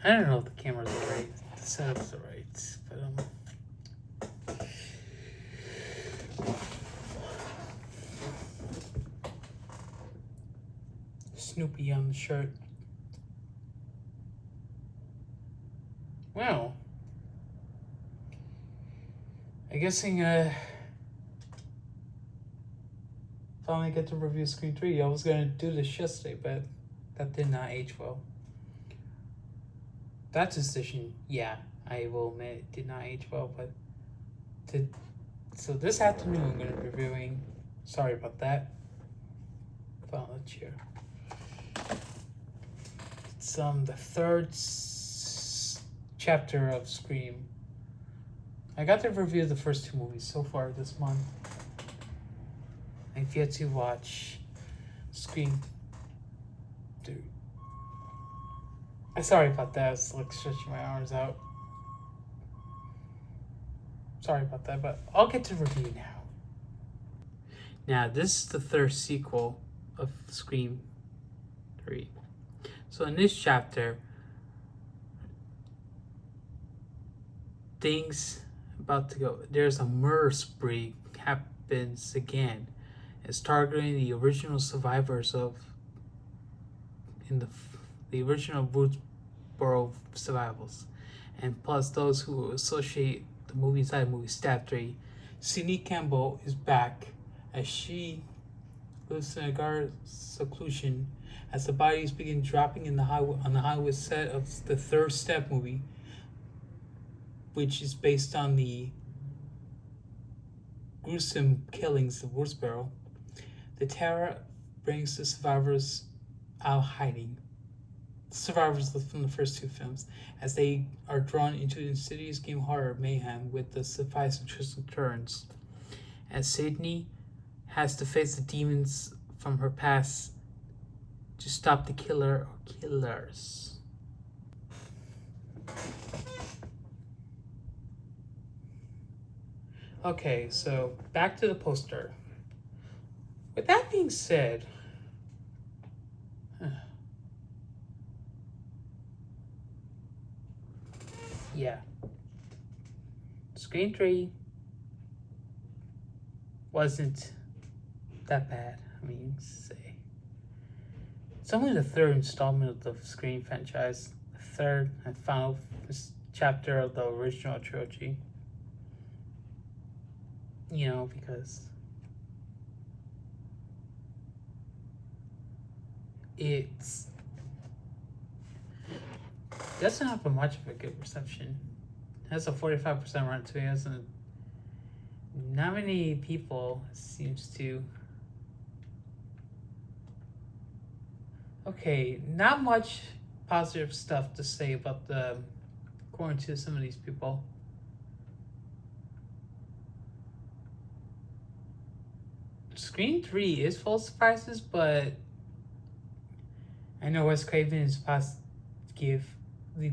I don't know if the cameras are right, the setups are right, but Snoopy on the shirt. Well, I guessing finally get to review Scream 3. I was gonna do this yesterday, but that did not age well. That decision, yeah, I will admit it did not age well, but so this afternoon I'm gonna be reviewing, sorry about that, Final Cheer. It's the third chapter of Scream. I got to review the first two movies so far this month. I've yet to watch Scream 3. Sorry about that. I was like stretching my arms out. Sorry about that, but I'll get to review now. Now, this is the third sequel of Scream 3. So in this chapter, things about to go. There's a murder spree happens again. It's targeting the original survivors of the original Woodsboro survivals, and plus those who associate the movie inside the movie Stab 3. Sidney Campbell is back as she lives in a guard seclusion as the bodies begin dropping in the highway set of the third Step movie, which is based on the gruesome killings of Woodsboro. The terror brings the survivors out hiding. The survivors from the first two films, as they are drawn into the insidious game horror mayhem with the suffice of twists and turns. As Sydney has to face the demons from her past to stop the killer or killers. Okay, so back to the poster. With that being said, yeah, Scream 3 wasn't that bad. I mean, say it's only the third installment of the Scream franchise, the third and final chapter of the original trilogy. You know, because it doesn't have much of a good reception. It has a 45% Rotten Tomatoes, and not many people seems to. Okay, not much positive stuff to say about the, according to some of these people. Scream 3 is full of surprises, but I know Wes Craven is supposed to give the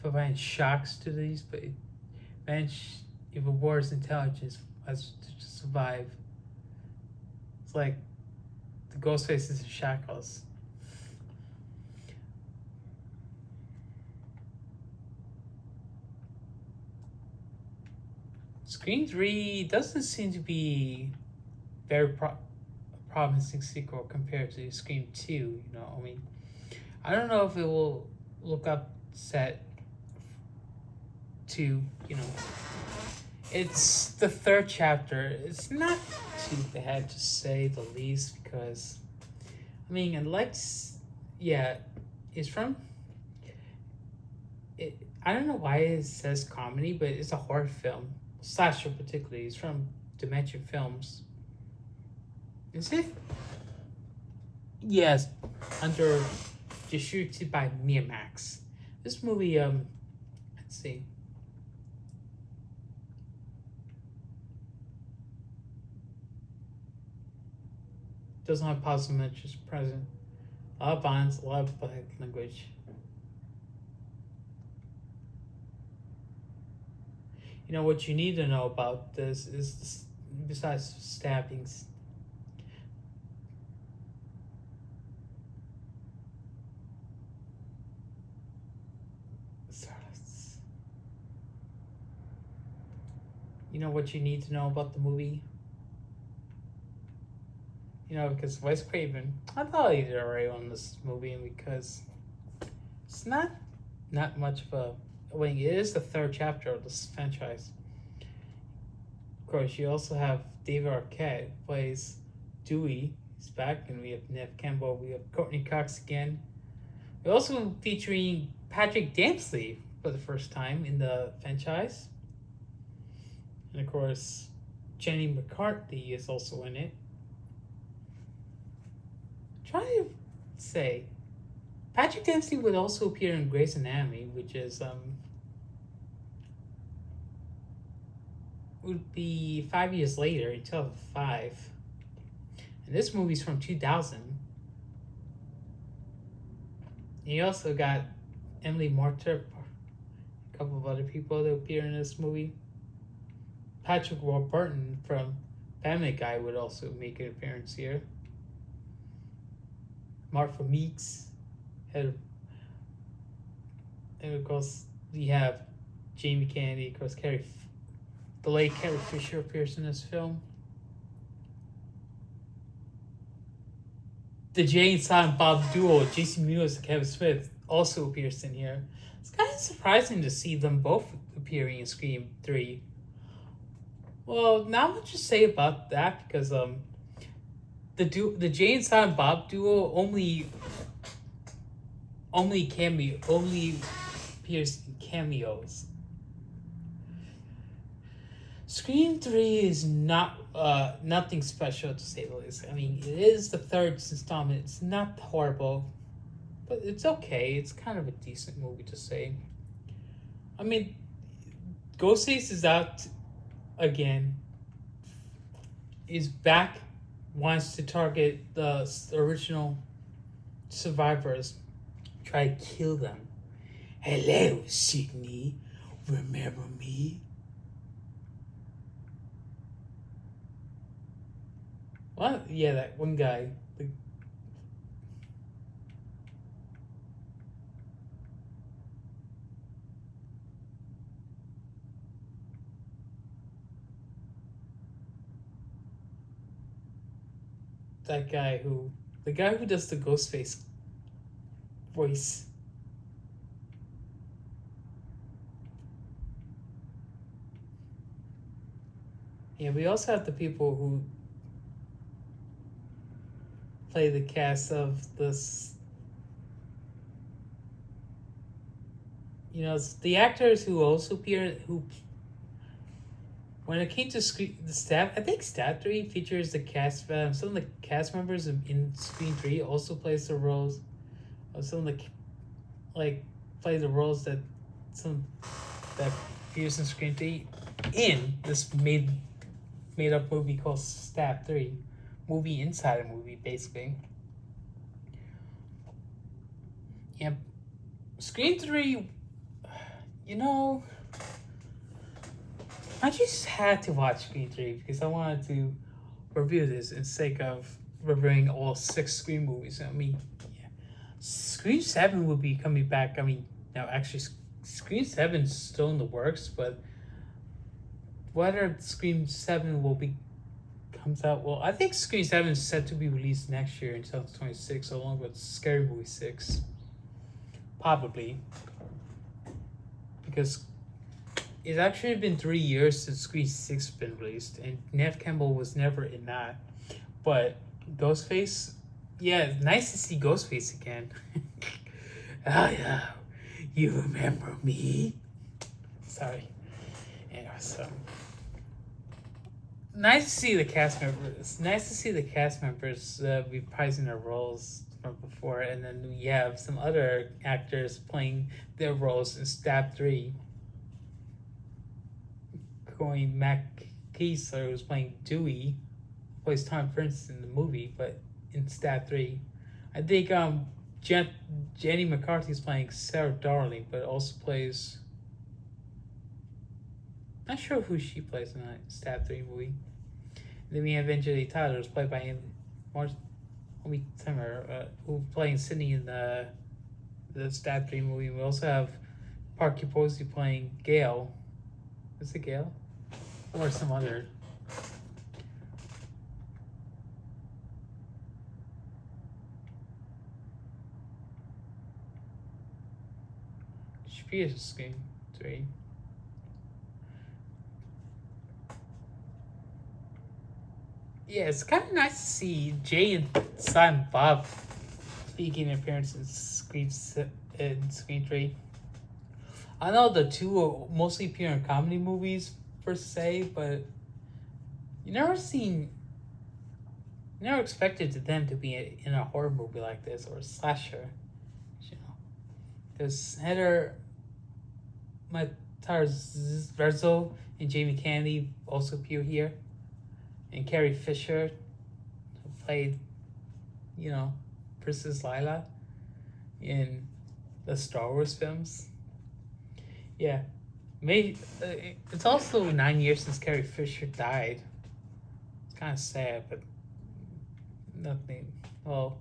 provide shocks to these, but it rewards intelligence as to survive. It's like the ghost faces and shackles. Scream 3 doesn't seem to be very promising sequel compared to Scream 2, you know. I mean, I don't know if it will look up set to, you know, it's the third chapter. It's not too bad to say the least, because I mean, it's from it. I don't know why it says comedy, but it's a horror film. Slasher particularly. It's from Dimension Films. Is it? Yes, under distributed by Miramax. This movie, let's see. Doesn't have positive messages present. A lot of violence, a lot of black language. You know, what you need to know about this is, besides stabbings, You know what you need to know about the movie? You know, because Wes Craven, I thought he did alright on this movie, because it's not much of a. Well, it is the third chapter of this franchise. Of course, you also have David Arquette who plays Dewey. He's back, and we have Nev Campbell. We have Courtney Cox again. We're also featuring Patrick Dempsey for the first time in the franchise. And of course, Jenny McCarthy is also in it. Try to say, Patrick Dempsey would also appear in Grey's Anatomy, which is would be 5 years later, in 2005. And this movie's from 2000. And you also got Emily Mortimer, a couple of other people that appear in this movie. Patrick Warburton from Family Guy would also make an appearance here. Martha Meeks, and of course we have Jamie Kennedy. Of course, the late Carrie Fisher appears in this film. The Jay and Silent Bob duo, Jason Mewes and Kevin Smith, also appears in here. It's kind of surprising to see them both appearing in Scream 3. Well, not much to say about that, because the Jay and Silent Bob duo only appears in cameos. Scream 3 is not nothing special, to say the least. I mean, it is the third installment. It's not horrible, but it's okay. It's kind of a decent movie to say. I mean, Ghostface is out again. Is back, wants to target the original survivors, try to kill them. Hello, Sydney. Remember me? What? Yeah, that one guy. The guy who does the Ghostface voice. Yeah, we also have the people who play the cast of this. You know, the actors who also appear, who, when it came to the staff, I think Stab 3 features the cast. Some of the cast members in Scream 3 also plays the roles of some of the, play the roles that appears in Scream 3 in this made up movie called Stab 3. Movie inside a movie, basically. Yeah, Scream 3, you know, I just had to watch Scream 3 because I wanted to review this in sake of reviewing all 6 Scream movies. I mean, yeah. Scream 7 will be coming back. I mean, now actually, Scream 7 is still in the works, but whether Scream 7 comes out, well, I think Scream 7 is set to be released next year in 2026, along with Scary Movie 6. Probably. Because it's actually been 3 years since Scream 6 has been released, and Nev Campbell was never in that. But Ghostface, yeah, it's nice to see Ghostface again. Oh, yeah, you remember me? Sorry. Anyway, so nice to see the cast members. It's nice to see the cast members reprising their roles from before, and then we have some other actors playing their roles in Stab 3. Going Matt Keesler, who's playing Dewey, plays Tom Prince in the movie, but in Stab 3. I think Jenny McCarthy is playing Sarah Darling, but also plays, not sure who she plays in that Stab 3 movie. And then we have Angela Tyler, who's played by Amy Timmer, who playing Sydney in the Stab 3 movie. We also have Parky Posey playing Gale. Is it Gale? Or some other. Should be a Scream 3. Yeah, it's kind of nice to see Jay and Silent Bob speaking appearances in Scream 3. I know the two will mostly appear in comedy movies per se, but you never expected them to be in a horror movie like this or a slasher, you know, because Heather Matarazzo and Jamie Kennedy also appear here, and Carrie Fisher, who played, Princess Lila in the Star Wars films. Yeah, maybe it's also 9 years since Carrie Fisher died. It's kind of sad, but nothing. Well,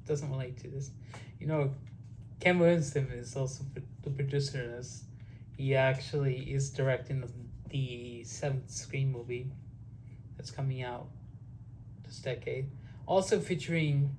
doesn't relate to this. Ken Winston is also the producer of this. He actually is directing the 7th Scream movie that's coming out this decade. Also featuring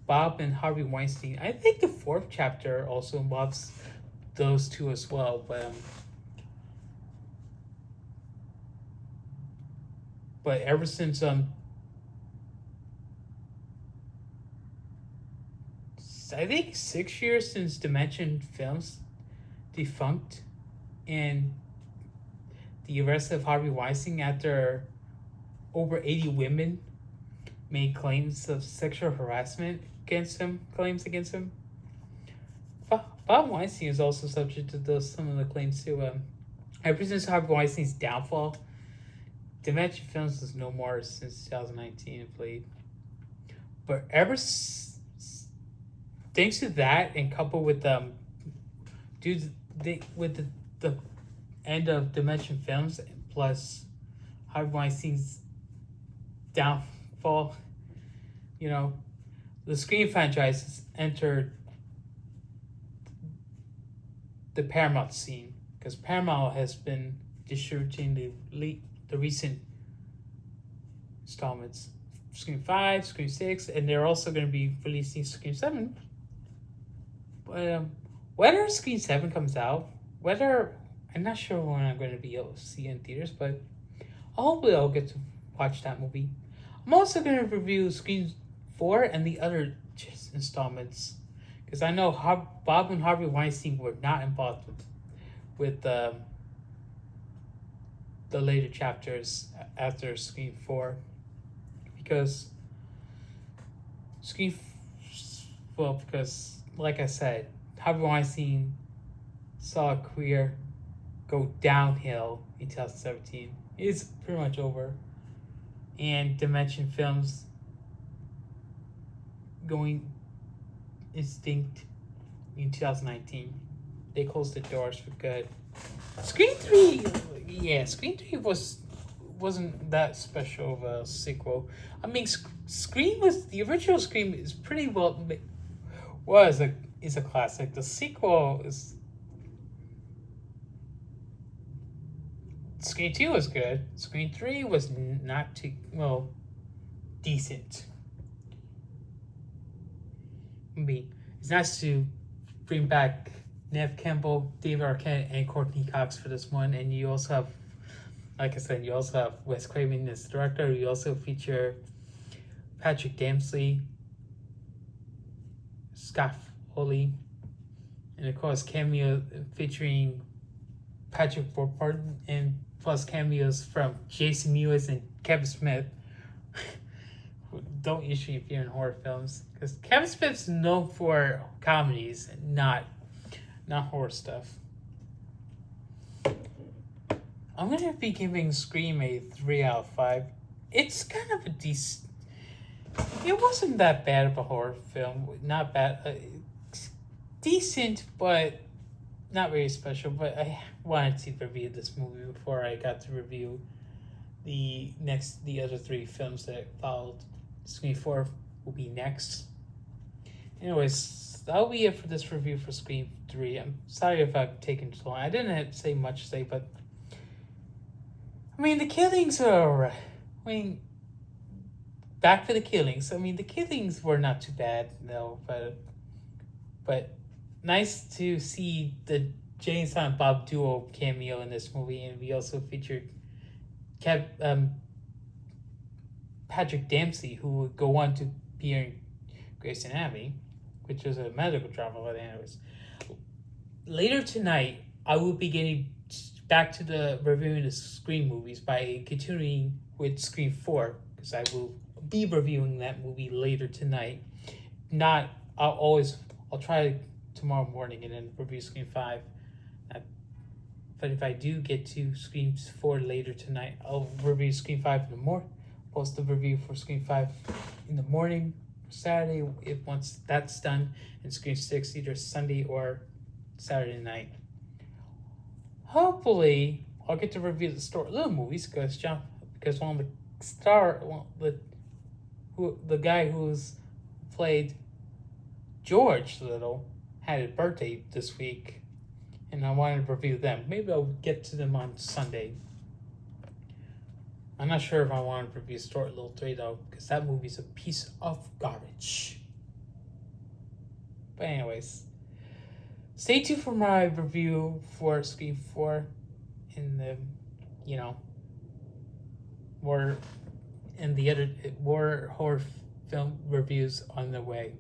Bob and Harvey Weinstein. I think the 4th chapter also involves those two as well, but ever since I think 6 years since Dimension Films defunct and the arrest of Harvey Weinstein after over 80 women made claims of sexual harassment against him. Bob Weinstein is also subject to some of the claims too. Ever since Harvey Weinstein's downfall, Dimension Films is no more since 2019, I believe. But thanks to that, and coupled with with the end of Dimension Films, plus Harvey Weinstein's downfall, the Scream franchise has entered the Paramount scene, because Paramount has been distributing the recent installments, Scream 5, Scream 6, and they're also going to be releasing Scream 7. But whether Scream 7 comes out, I'm not sure when I'm going to be able to see it in theaters, but hopefully I'll get to watch that movie. I'm also going to review Scream 4 and the other installments, because I know Bob and Harvey Weinstein were not involved with the later chapters after Scream 4, because like I said, Harvey Weinstein saw a career go downhill in 2017. It's pretty much over. And Dimension Films going extinct in 2019. They closed the doors for good. Scream 3 wasn't that special of a sequel. I mean, the original Scream is pretty well is a classic. The sequel is Scream 2 was good. Scream 3 was not too decent. I mean, it's nice to bring back Neve Campbell, David Arquette, and Courtney Cox for this one. And you also have, like I said, Wes Craven as the director. You also feature Patrick Dempsey, Scott Foley, and of course cameo featuring Patrick Warburton, and plus cameos from Jason Mewes and Kevin Smith, who don't usually appear in horror films, because Kevin Smith's known for comedies and not horror stuff. I'm gonna be giving Scream a 3 out of 5. It's kind of a decent. It wasn't that bad of a horror film. Not bad. Decent, but not very special. But I wanted to review this movie before I got to review the other 3 films that followed. Scream 4 will be next. Anyways, that'll be it for this review for Scream 3. I'm sorry if I've taken too long. I didn't have to say much today, but I mean, the killings are. I mean, back to the killings. I mean, the killings were not too bad, no, but nice to see the Jay and Silent Bob duo cameo in this movie, and we also featured Patrick Dempsey, who would go on to be in Grey's Anatomy, which was a medical drama. But anyways, later tonight, I will be getting back to the reviewing the Scream movies by continuing with Scream 4, because I will be reviewing that movie later tonight. Not, I'll try tomorrow morning and then review Scream 5. But if I do get to Scream 4 later tonight, I'll review Scream 5 in the morning. Post the review for Scream 5 in the morning, Saturday, if once that's done, and Scream 6 either Sunday or Saturday night. Hopefully, I'll get to review the little movies because one of the guy who's played George Little had his birthday this week, and I wanted to review them. Maybe I'll get to them on Sunday. I'm not sure if I want to review Stuart Little 3 though, because that movie's a piece of garbage. But anyways, stay tuned for my review for Scream 4 in the, more horror film reviews on the way.